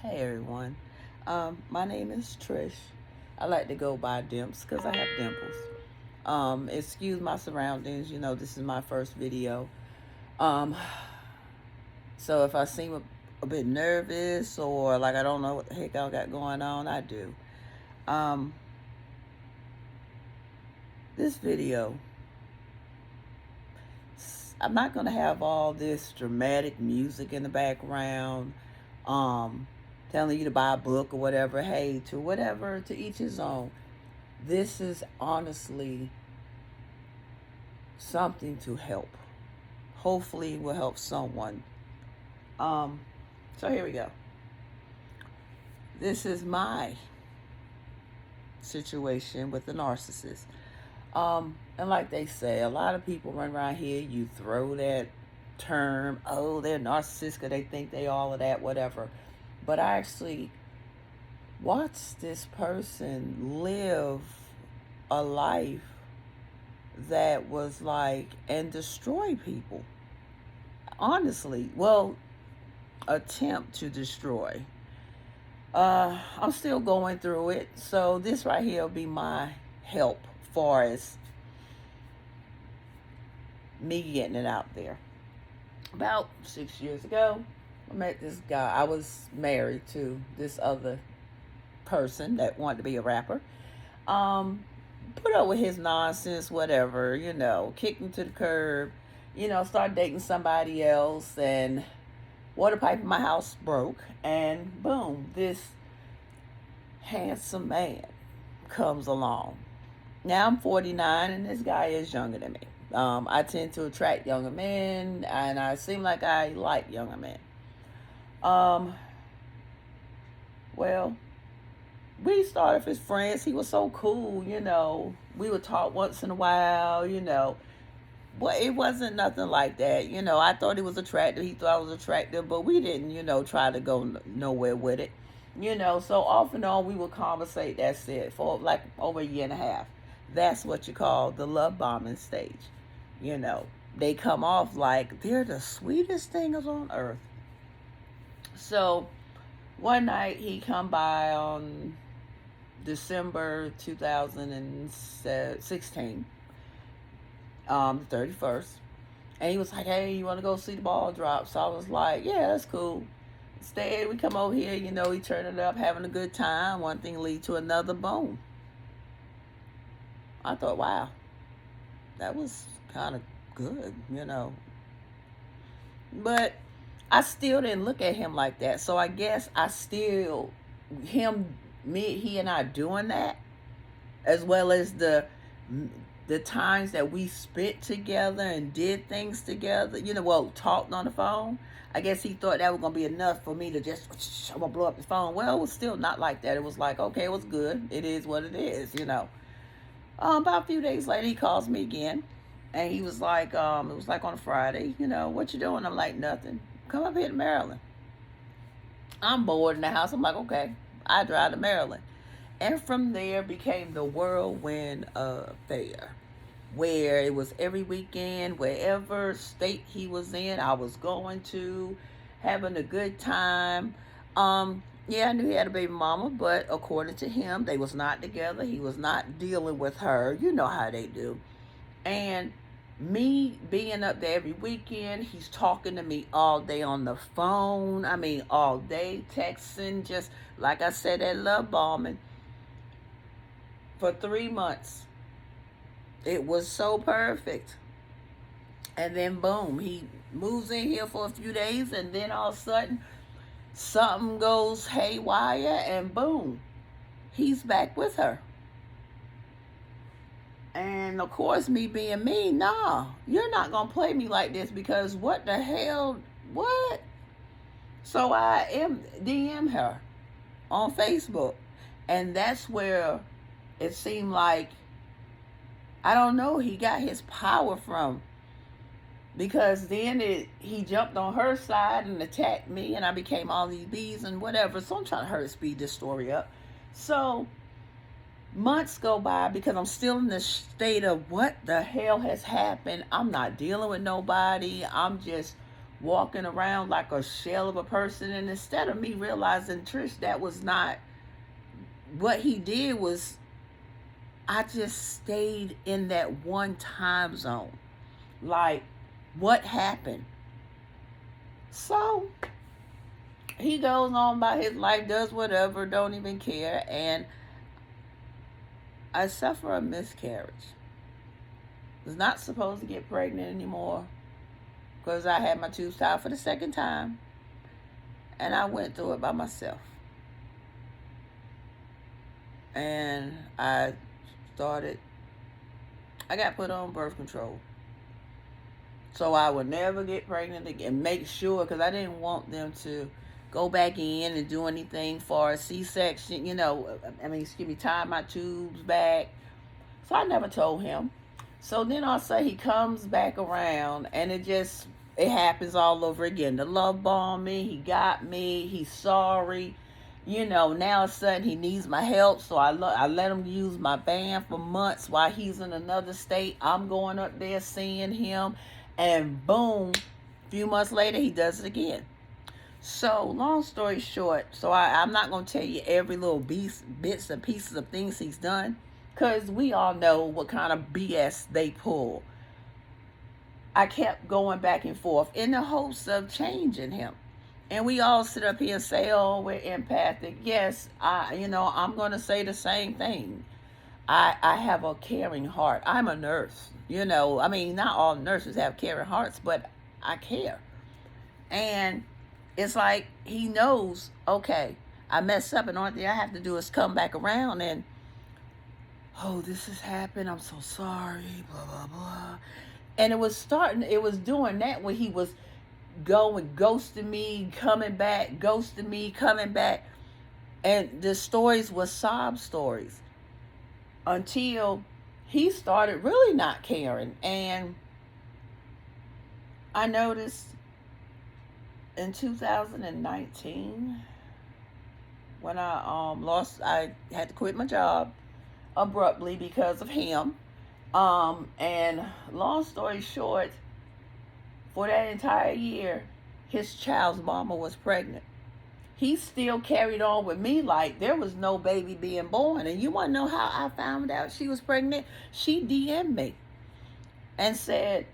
Hey everyone, my name is Trish. I like to go by Dimps because I have dimples. Excuse my surroundings. This is my first video. Um, so if I seem a bit nervous or like I don't know what the heck I got going on, I do. Um, this video, I'm not gonna have all this dramatic music in the background. Um, Telling you to buy a book or whatever. Hey, to whatever, to each his own. This is honestly something to help. Hopefully will help someone. So here we go. This is my situation with the narcissist. And like they say, a lot of people run around here, you throw that term, oh, they're narcissists because they think they all of that, whatever. But I actually watched this person live a life that was like, and destroy people. Honestly, well, attempt to destroy. I'm still going through it, so this right here will be my help far as me getting it out there. About 6 years ago, I met this guy. I was married to this other person that wanted to be a rapper. Put up with his nonsense, whatever, kicked him to the curb, start dating somebody else, and water pipe in my house broke, and boom, this handsome man comes along. Now I'm 49, and this guy is younger than me. I tend to attract younger men, and I seem like I like younger men. Well, we started as friends. He was so cool, We would talk once in a while, But it wasn't nothing like that. I thought he was attractive. He thought I was attractive, but we didn't, try to go nowhere with it. So off and on we would conversate, that's it, for like over a year and a half. That's what you call the love bombing stage. They come off like they're the sweetest things on earth. So one night he come by on December 2016, the 31st. And he was like, hey, you want to go see the ball drop? So I was like, yeah, that's cool. Instead, we come over here, he turned it up, having a good time. One thing lead to another, boom. I thought, wow, that was kind of good, But I still didn't look at him like that. So I guess he and I doing that, as well as the times that we spent together and did things together, talked on the phone. I guess he thought that was going to be enough for me to just, I'm going to blow up the phone. Well, it was still not like that. It was like, okay, it was good. It is what it is, About a few days later, he calls me again. And he was like, it was like on a Friday, what you doing? I'm like, nothing. Come up here to Maryland. I'm bored in the house. I'm like, okay, I drive to Maryland. And from there became the whirlwind affair, where it was every weekend, wherever state he was in, I was going to, having a good time. Yeah, I knew he had a baby mama, but according to him, they was not together. He was not dealing with her. You know how they do. And me being up there every weekend, he's talking to me all day on the phone. I mean, all day, texting, just like I said, that love bombing. For 3 months. It was so perfect. And then boom, he moves in here for a few days, and then all of a sudden something goes haywire, and boom, he's back with her. And of course, me being me, nah, you're not gonna play me like this, because what the hell, what? So I DM her on Facebook, and that's where it seemed like, I don't know, he got his power from. Because then he jumped on her side and attacked me, and I became all these bees and whatever. So I'm trying to speed this story up. So months go by, because I'm still in the state of what the hell has happened. I'm not dealing with nobody. I'm just walking around like a shell of a person. And instead of me realizing, Trish, that was not what he did, was I just stayed in that one time zone. Like, what happened? So he goes on by his life, does whatever, don't even care, and I suffer a miscarriage. Was not supposed to get pregnant anymore because I had my tubes tied for the second time, and I went through it by myself. And I got put on birth control. So I would never get pregnant again. Make sure, because I didn't want them to go back in and do anything for a C-section, tie my tubes back. So I never told him. So then I'll say he comes back around, and it happens all over again. The love bomb me, he got me, he's sorry. Now all of a sudden he needs my help, so I let him use my van for months while he's in another state. I'm going up there seeing him, and boom, a few months later he does it again. So long story short, I'm not going to tell you every little bits and pieces of things he's done, because we all know what kind of BS they pull. I kept going back and forth in the hopes of changing him. And we all sit up here and say, oh, we're empathic. Yes, I'm going to say the same thing. I have a caring heart. I'm a nurse. Not all nurses have caring hearts, but I care. And it's like he knows, okay, I messed up, and the only thing I have to do is come back around and, oh, this has happened. I'm so sorry, blah, blah, blah. And it was doing that when he was going, ghosting me, coming back, ghosting me, coming back. And the stories were sob stories until he started really not caring. And I noticed in 2019, when I had to quit my job abruptly because of him. And long story short, for that entire year, his child's mama was pregnant. He still carried on with me like there was no baby being born. And you want to know how I found out she was pregnant? She DM'd me and said,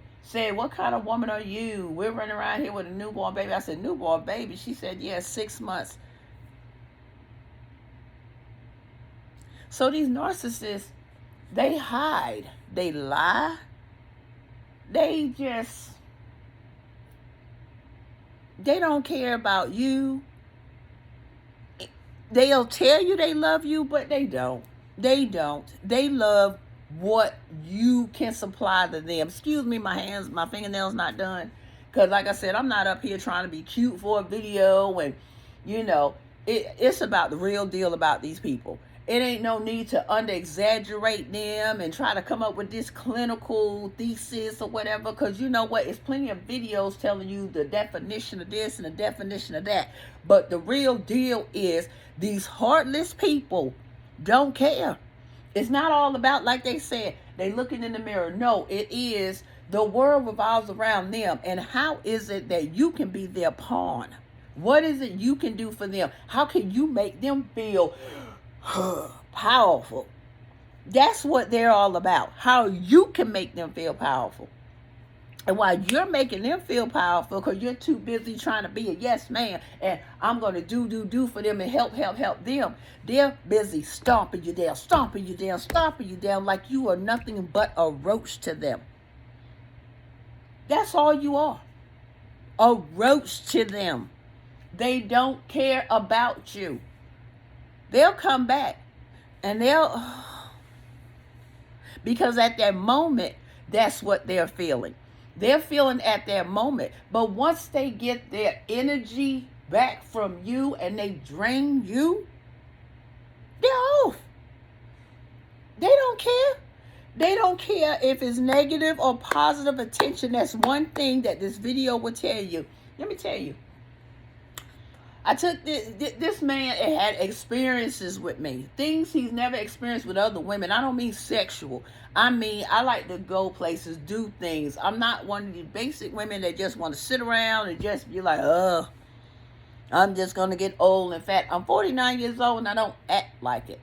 what kind of woman are you? We're running around here with a newborn baby. I said, newborn baby? She said, yeah, 6 months. So these narcissists, they hide. They lie. They don't care about you. They'll tell you they love you, but they don't. They don't. They love what you can supply to them. Excuse me, my fingernails not done. Because like I said, I'm not up here trying to be cute for a video. And, it's about the real deal about these people. It ain't no need to under-exaggerate them and try to come up with this clinical thesis or whatever, because you know what? It's plenty of videos telling you the definition of this and the definition of that. But the real deal is these heartless people don't care. It's not all about, like they said, they looking in the mirror. No, it is the world revolves around them. And how is it that you can be their pawn? What is it you can do for them? How can you make them feel powerful? That's what they're all about. How you can make them feel powerful. And while you're making them feel powerful because you're too busy trying to be a yes man and I'm going to do for them and help them, they're busy stomping you down like you are nothing but a roach to them. That's all you are. A roach to them. They don't care about you. They'll come back and because at that moment, that's what they're feeling. They're feeling at that moment. But once they get their energy back from you and they drain you, they're off. They don't care. They don't care if it's negative or positive attention. That's one thing that this video will tell you. Let me tell you. I took this man and had experiences with me, things he's never experienced with other women. I don't mean sexual. I mean, I like to go places, do things. I'm not one of these basic women that just want to sit around and just be like, I'm just going to get old. In fact, I'm 49 years old and I don't act like it.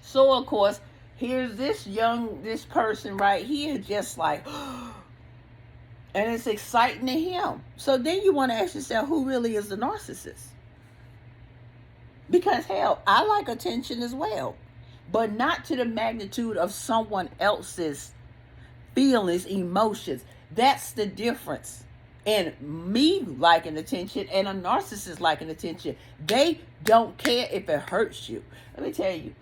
So, of course, here's this person right here just like, and it's exciting to him. So then you want to ask yourself, who really is the narcissist? Because, hell, I like attention as well, but not to the magnitude of someone else's feelings, emotions. That's the difference. And me liking attention and a narcissist liking attention. They don't care if it hurts you. Let me tell you,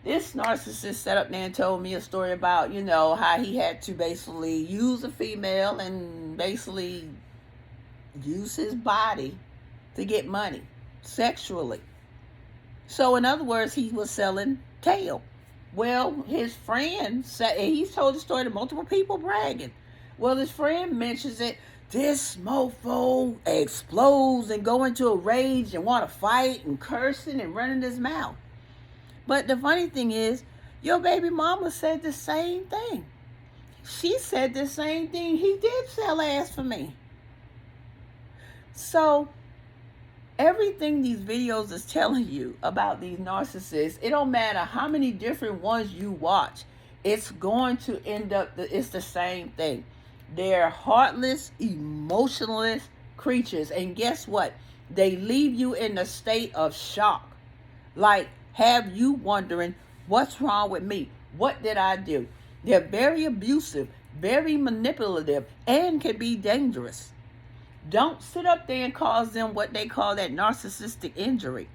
this narcissist sat up there and told me a story about, how he had to basically use a female and basically use his body to get money sexually. So in other words, he was selling tail. Well, his friend said, and he's told the story to multiple people bragging. Well, his friend mentions it. This mofo explodes and go into a rage and want to fight and cursing and running his mouth. But the funny thing is, your baby mama said the same thing. She said the same thing. He did sell ass for me. So, everything these videos is telling you about these narcissists, it don't matter how many different ones you watch, it's going to end up, it's the same thing. They're heartless, emotionless creatures. And guess what? They leave you in a state of shock. Like, have you wondering, what's wrong with me? What did I do? They're very abusive, very manipulative, and can be dangerous. Don't sit up there and cause them what they call that narcissistic injury.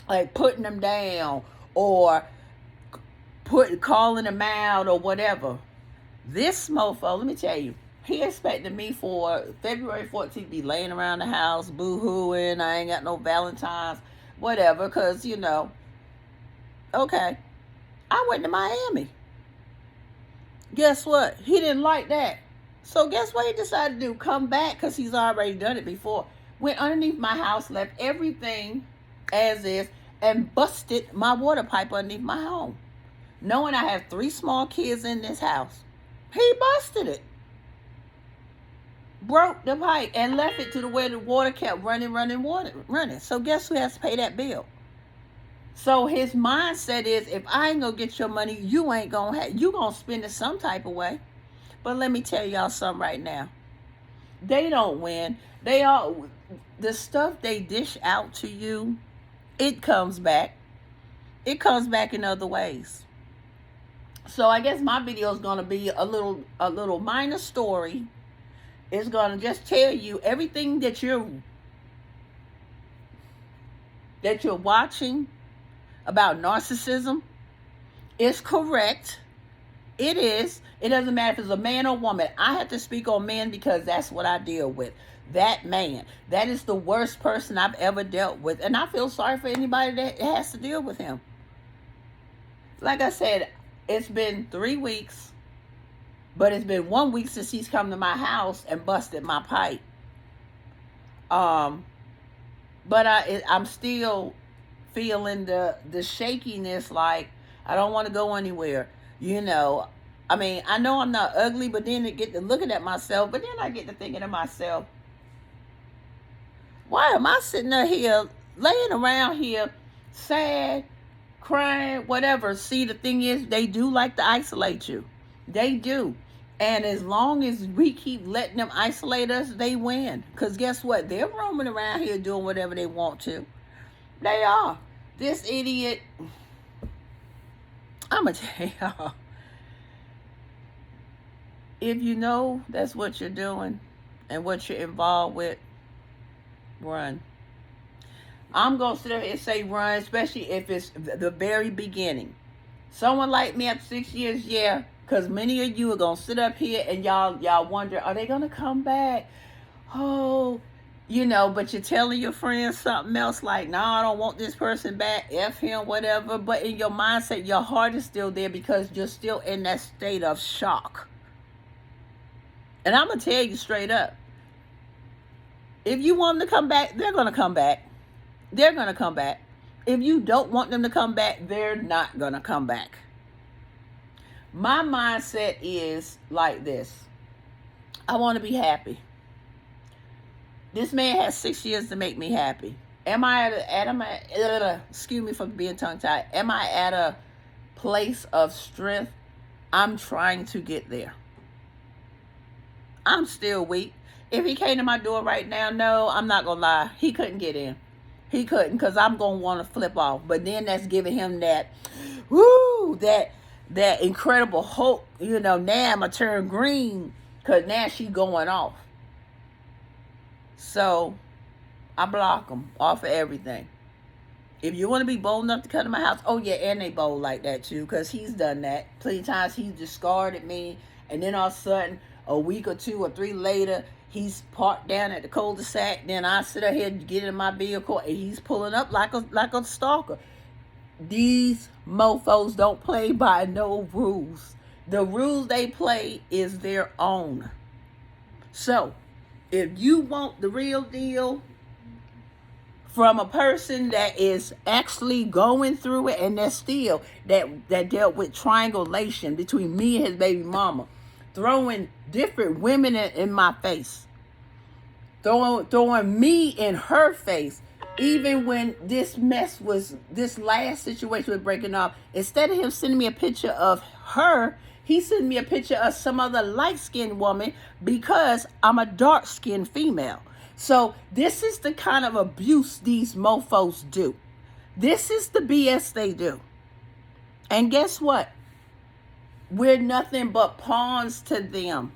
Like putting them down or calling them out or whatever. This mofo, let me tell you, he expected me for February 14th to be laying around the house, boo-hooing, I ain't got no Valentine's, whatever, because, okay. I went to Miami. Guess what? He didn't like that. So guess what he decided to do? Come back, because he's already done it before. Went underneath my house, left everything as is, and busted my water pipe underneath my home. Knowing I have 3 small kids in this house. He busted it. Broke the pipe and left it to the where the water kept running. So guess who has to pay that bill? So his mindset is, if I ain't gonna get your money, you ain't gonna have, you gonna spend it some type of way. But let me tell y'all something right now. They don't win. The stuff they dish out to you, it comes back. It comes back in other ways. So I guess my video is gonna be a little minor story. It's gonna just tell you everything that you're watching about narcissism is correct. It is. It doesn't matter if it's a man or woman. I have to speak on men because that's what I deal with. That man. That is the worst person I've ever dealt with. And I feel sorry for anybody that has to deal with him. Like I said, it's been 3 weeks. But it's been 1 week since he's come to my house and busted my pipe. But I'm still feeling the shakiness, like I don't want to go anywhere. I mean, I know I'm not ugly, but then I get to looking at myself, but then I get to thinking to myself, why am I sitting here, laying around here, sad, crying, whatever? See, the thing is, they do like to isolate you. They do. And as long as we keep letting them isolate us, they win. Because guess what? They're roaming around here doing whatever they want to. They are. This idiot, I'm going to tell y'all, if you know that's what you're doing and what you're involved with, run. I'm going to sit there and say run, especially if it's the very beginning. Someone like me after 6 years, yeah, because many of you are going to sit up here and y'all wonder, are they going to come back? Oh, but you're telling your friends something else like, no, I don't want this person back, F him, whatever. But in your mindset, your heart is still there because you're still in that state of shock. And I'm going to tell you straight up, If you want them to come back, they're going to come back. They're going to come back. If you don't want them to come back, they're not going to come back. My mindset is like this. I want to be happy. This man has 6 years to make me happy. Excuse me for being tongue-tied. Am I at a place of strength? I'm trying to get there. I'm still weak. If he came to my door right now, no, I'm not going to lie. He couldn't get in. He couldn't, because I'm going to want to flip off. But then that's giving him that, that incredible hope. You know, now I'm going to turn green because now she going off. So I block him off of everything. If you want to be bold enough to come to my house, oh yeah, and they bold like that too, because he's done that. Plenty of times he's discarded me, and then all of a sudden, a week or 2 or 3 later, he's parked down at the cul-de-sac. Then I sit up here and get in my vehicle, and he's pulling up like a stalker. These mofos don't play by no rules. The rules they play is their own. So, if you want the real deal from a person that is actually going through it, and that's still that dealt with triangulation between me and his baby mama, throwing different women in my face, throwing me in her face, even when this last situation was breaking off, instead of him sending me a picture of her, he sent me a picture of some other light-skinned woman because I'm a dark-skinned female. So this is the kind of abuse these mofos do. This is the BS they do. And guess what? We're nothing but pawns to them.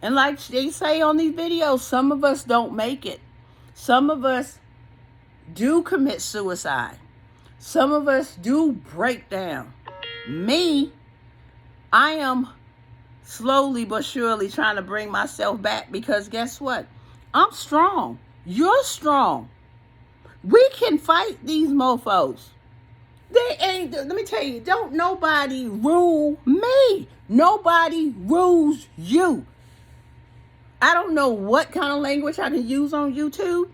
And like they say on these videos, some of us don't make it. Some of us do commit suicide. Some of us do break down. Me, I am slowly but surely trying to bring myself back, because guess what? I'm strong. You're strong. We can fight these mofos. They ain't, let me tell you, don't nobody rule me. Nobody rules you. I don't know what kind of language I can use on YouTube.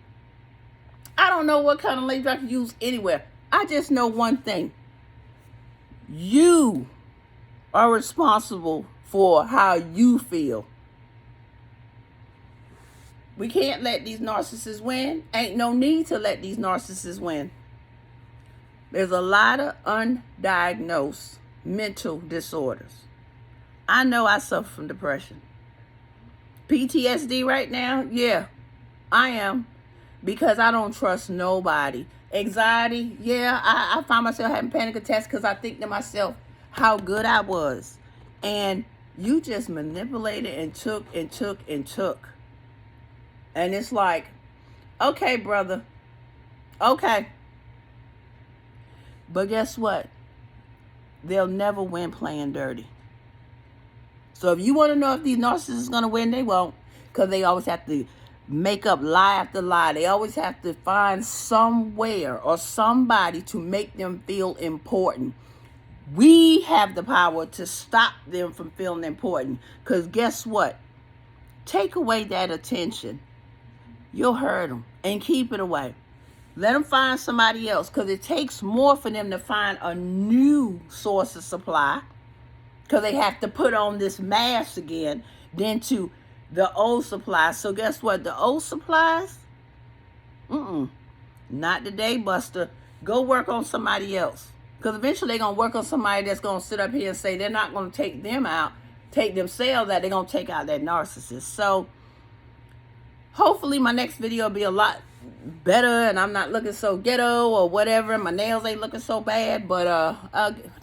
I don't know what kind of language I can use anywhere. I just know one thing. You are responsible for how you feel. We can't let these narcissists win. Ain't no need to let these narcissists win. There's a lot of undiagnosed mental disorders. I know I suffer from depression. PTSD right now, yeah, I am. Because I don't trust nobody. Anxiety, yeah, I find myself having panic attacks because I think to myself how good I was. And you just manipulated and took and took and took. And it's like, okay, brother, okay. But guess what? They'll never win playing dirty. So if you want to know if these narcissists are going to win, they won't. Because they always have to make up lie after lie. They always have to find somewhere or somebody to make them feel important. We have the power to stop them from feeling important. Because guess what? Take away that attention. You'll hurt them, and keep it away. Let them find somebody else, because it takes more for them to find a new source of supply, because they have to put on this mask again, than to the old supplies. So guess what? The old supplies, not today, Buster. Go work on somebody else, because eventually they're going to work on somebody that's going to sit up here and say they're not going to take them out, take themselves out. They're going to take out that narcissist. So hopefully my next video will be a lot better, and I'm not looking so ghetto or whatever. My nails ain't looking so bad, but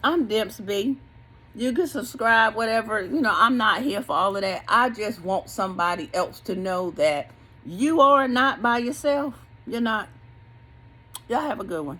I'm Dimps B. You can subscribe, whatever. You know, I'm not here for all of that. I just want somebody else to know that you are not by yourself. You're not. Y'all have a good one.